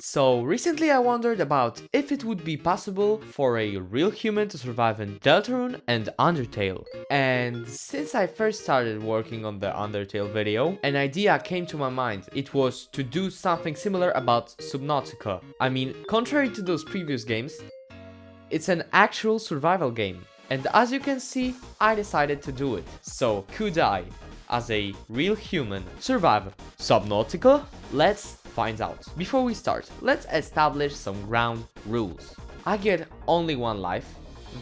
So recently I wondered about if it would be possible for a real human to survive in Deltarune and Undertale. And since I first started working on the Undertale video, an idea came to my mind. It was to do something similar about Subnautica. I mean, contrary to those previous games, it's an actual survival game. And as you can see, I decided to do it. So could I, as a real human, survive Subnautica? Let's find out. Before we start, let's establish some ground rules. I get only one life.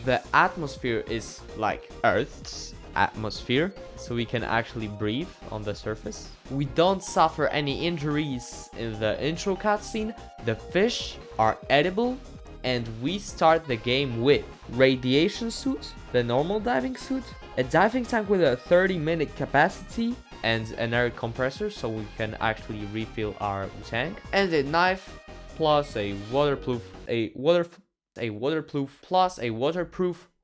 The atmosphere is like Earth's atmosphere, so we can actually breathe on the surface. We don't suffer any injuries in the intro cutscene. The fish are edible, and we start the game with radiation suit, the normal diving suit, a diving tank with a 30-minute capacity, and an air compressor so we can actually refill our tank, and a knife plus a waterproof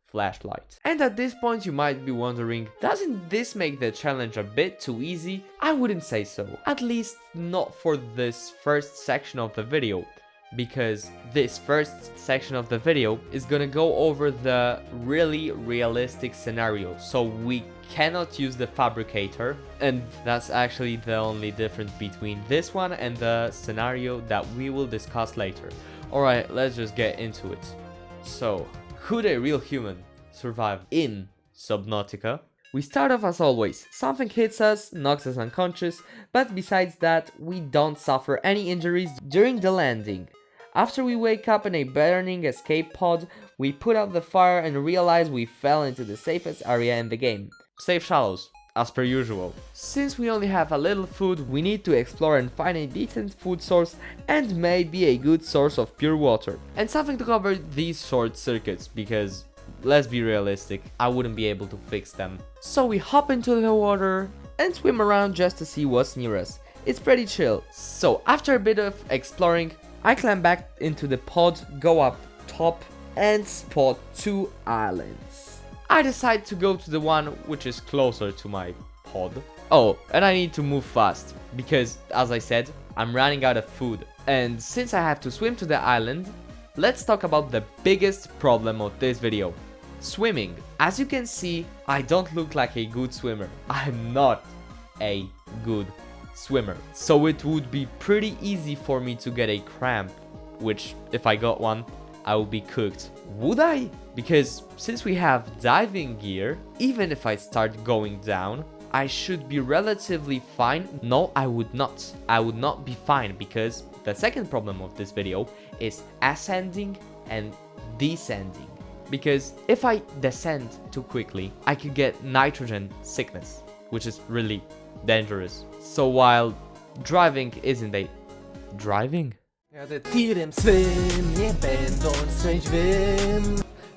flashlight. And at this point you might be wondering, doesn't this make the challenge a bit too easy? I wouldn't say so, at least not for this first section of the video, because this first section of the video is gonna go over the really realistic scenario, so we cannot use the fabricator, and that's actually the only difference between this one and the scenario that we will discuss later. Alright, let's just get into it. So, could a real human survive in Subnautica? We start off as always, something hits us, knocks us unconscious, but besides that, we don't suffer any injuries during the landing. After we wake up in a burning escape pod, we put out the fire and realize we fell into the safest area in the game. Safe shallows, as per usual. Since we only have a little food, we need to explore and find a decent food source and maybe a good source of pure water. And something to cover these short circuits, because let's be realistic, I wouldn't be able to fix them. So we hop into the water and swim around just to see what's near us. It's pretty chill. So after a bit of exploring, I climb back into the pod, go up top, and spot 2 islands. I decide to go to the one which is closer to my pod. Oh, and I need to move fast, because, as I said, I'm running out of food. And since I have to swim to the island, let's talk about the biggest problem of this video. Swimming. As you can see, I don't look like a good swimmer. I'm not a good swimmer, so it would be pretty easy for me to get a cramp, which if I got one, I would be cooked. Would I? Because since we have diving gear, even if I start going down, I should be relatively fine. No, I would not. I would not be fine, because the second problem of this video is ascending and descending. Because if I descend too quickly, I could get nitrogen sickness, which is really dangerous. So while driving isn't a... Driving?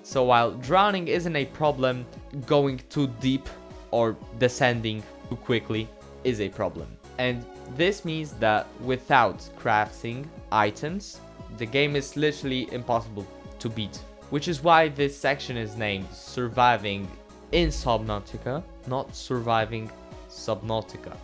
So while drowning isn't a problem, going too deep or descending too quickly is a problem. And this means that without crafting items, the game is literally impossible to beat. Which is why this section is named Surviving in Subnautica, not Surviving Subnautica,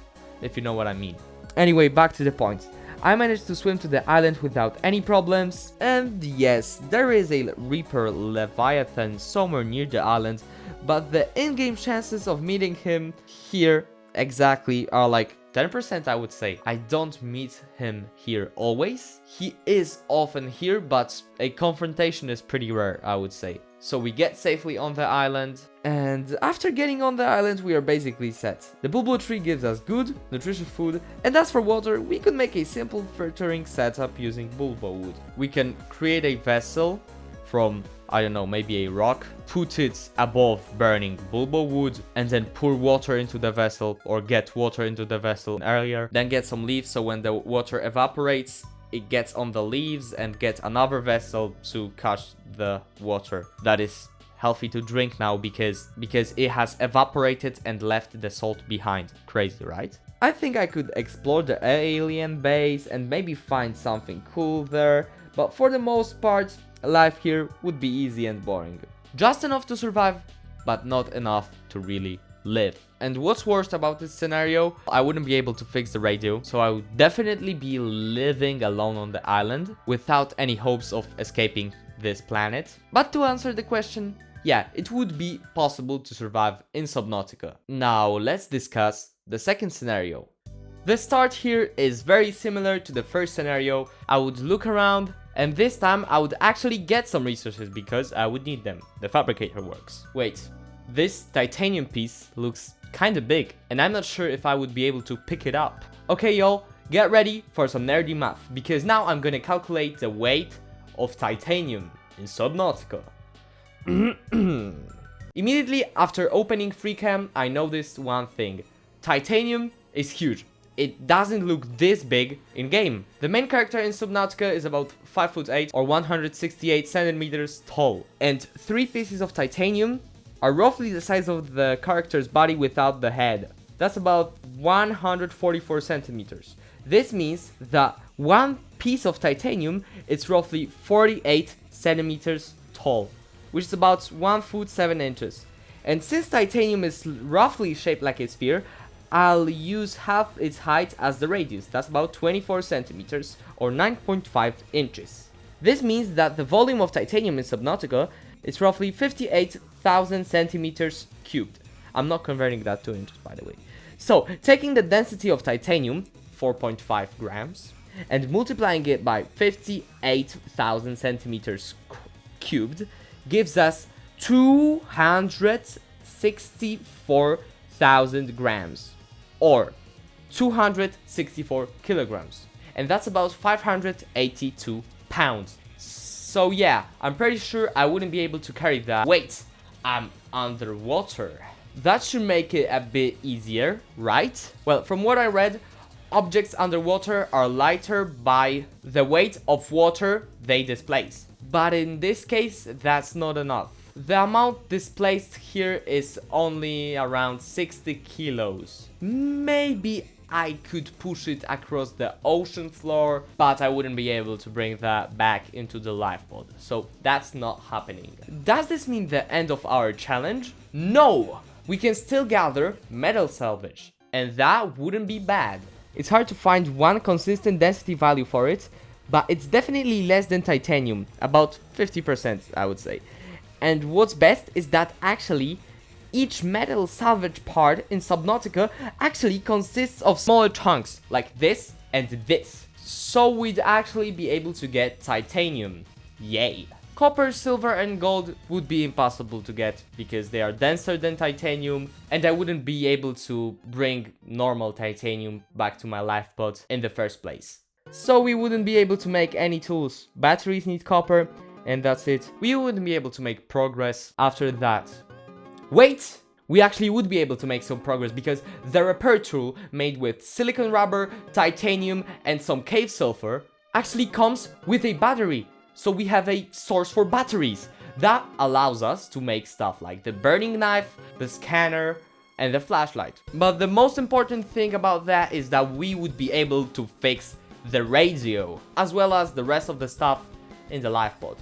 if you know what I mean. Anyway, back to the point. I managed to swim to the island without any problems, and yes, there is a Reaper Leviathan somewhere near the island, but the in-game chances of meeting him here exactly are like 10%, I would say. I don't meet him here always. He is often here, but a confrontation is pretty rare, I would say. So we get safely on the island, and after getting on the island, we are basically set. The bulbo tree gives us good, nutritious food, and as for water, we could make a simple filtering setup using bulbo wood. We can create a vessel from, I don't know, maybe a rock, put it above burning bulbo wood, and then pour water into the vessel, or get water into the vessel earlier, then get some leaves so when the water evaporates, it gets on the leaves, and get another vessel to catch the water that is healthy to drink now because it has evaporated and left the salt behind. Crazy, right? I think I could explore the alien base and maybe find something cool there, but for the most part, life here would be easy and boring. Just enough to survive, but not enough to really live. And what's worst about this scenario, I wouldn't be able to fix the radio, so I would definitely be living alone on the island without any hopes of escaping this planet. But to answer the question, yeah, it would be possible to survive in Subnautica. Now let's discuss the second scenario. The start here is very similar to the first scenario. I would look around, and this time I would actually get some resources because I would need them. The fabricator works. Wait, this titanium piece looks kinda big, and I'm not sure if I would be able to pick it up. Okay y'all, get ready for some nerdy math, because now I'm gonna calculate the weight of titanium in Subnautica. Immediately after opening FreeCam, I noticed one thing. Titanium is huge. It doesn't look this big in game. The main character in Subnautica is about 5'8" or 168 centimeters tall, and 3 pieces of titanium are roughly the size of the character's body without the head. That's about 144 centimeters. This means that one piece of titanium is roughly 48 centimeters tall, which is about 1 foot 7 inches. And since titanium is roughly shaped like a sphere, I'll use half its height as the radius. That's about 24 centimeters or 9.5 inches. This means that the volume of titanium in Subnautica is roughly 58,000 centimeters cubed. I'm not converting that to inches, by the way. So, taking the density of titanium, 4.5 grams, and multiplying it by 58,000 centimeters cubed, gives us 264,000 grams, or 264 kilograms, and that's about 582 pounds. So yeah, I'm pretty sure I wouldn't be able to carry that. Wait, I'm underwater. That should make it a bit easier, right? Well, from what I read, objects underwater are lighter by the weight of water they displace. But in this case, that's not enough. The amount displaced here is only around 60 kilos. Maybe I could push it across the ocean floor, but I wouldn't be able to bring that back into the lifeboat. So that's not happening. Does this mean the end of our challenge? No! We can still gather metal salvage, and that wouldn't be bad. It's hard to find one consistent density value for it, but it's definitely less than titanium, about 50% I would say. And what's best is that actually each metal salvage part in Subnautica actually consists of smaller chunks like this and this. So we'd actually be able to get titanium. Yay! Copper, silver and gold would be impossible to get because they are denser than titanium, and I wouldn't be able to bring normal titanium back to my lifeboat in the first place. So we wouldn't be able to make any tools. Batteries need copper, and that's it. We wouldn't be able to make progress after that. Wait! We actually would be able to make some progress because the repair tool made with silicon rubber, titanium and some cave sulfur actually comes with a battery. So we have a source for batteries. That allows us to make stuff like the burning knife, the scanner and the flashlight. But the most important thing about that is that we would be able to fix the radio as well as the rest of the stuff in the lifeboat.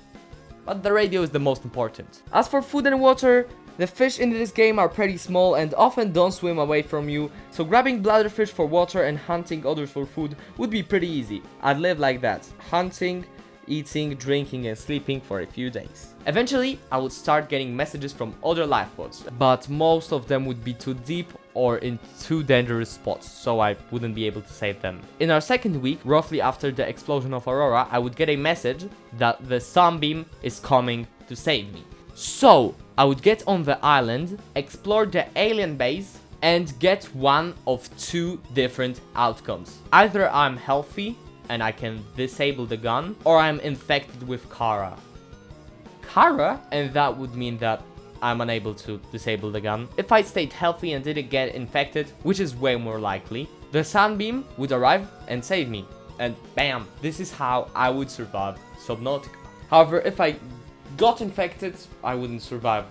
But the radio is the most important. As for food and water, the fish in this game are pretty small and often don't swim away from you, so grabbing bladderfish for water and hunting others for food would be pretty easy. I'd live like that, hunting, eating, drinking and sleeping for a few days. Eventually, I would start getting messages from other lifeboats, but most of them would be too deep or in too dangerous spots, so I wouldn't be able to save them. In our second week, roughly after the explosion of Aurora, I would get a message that the sunbeam is coming to save me. So, I would get on the island, explore the alien base, and get one of two different outcomes. Either I'm healthy and I can disable the gun, or I'm infected with Kara. And that would mean that I'm unable to disable the gun. If I stayed healthy and didn't get infected, which is way more likely, the sunbeam would arrive and save me. And bam, this is how I would survive Subnautica. However, if I got infected, I wouldn't survive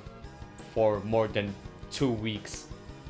for more than 2 weeks.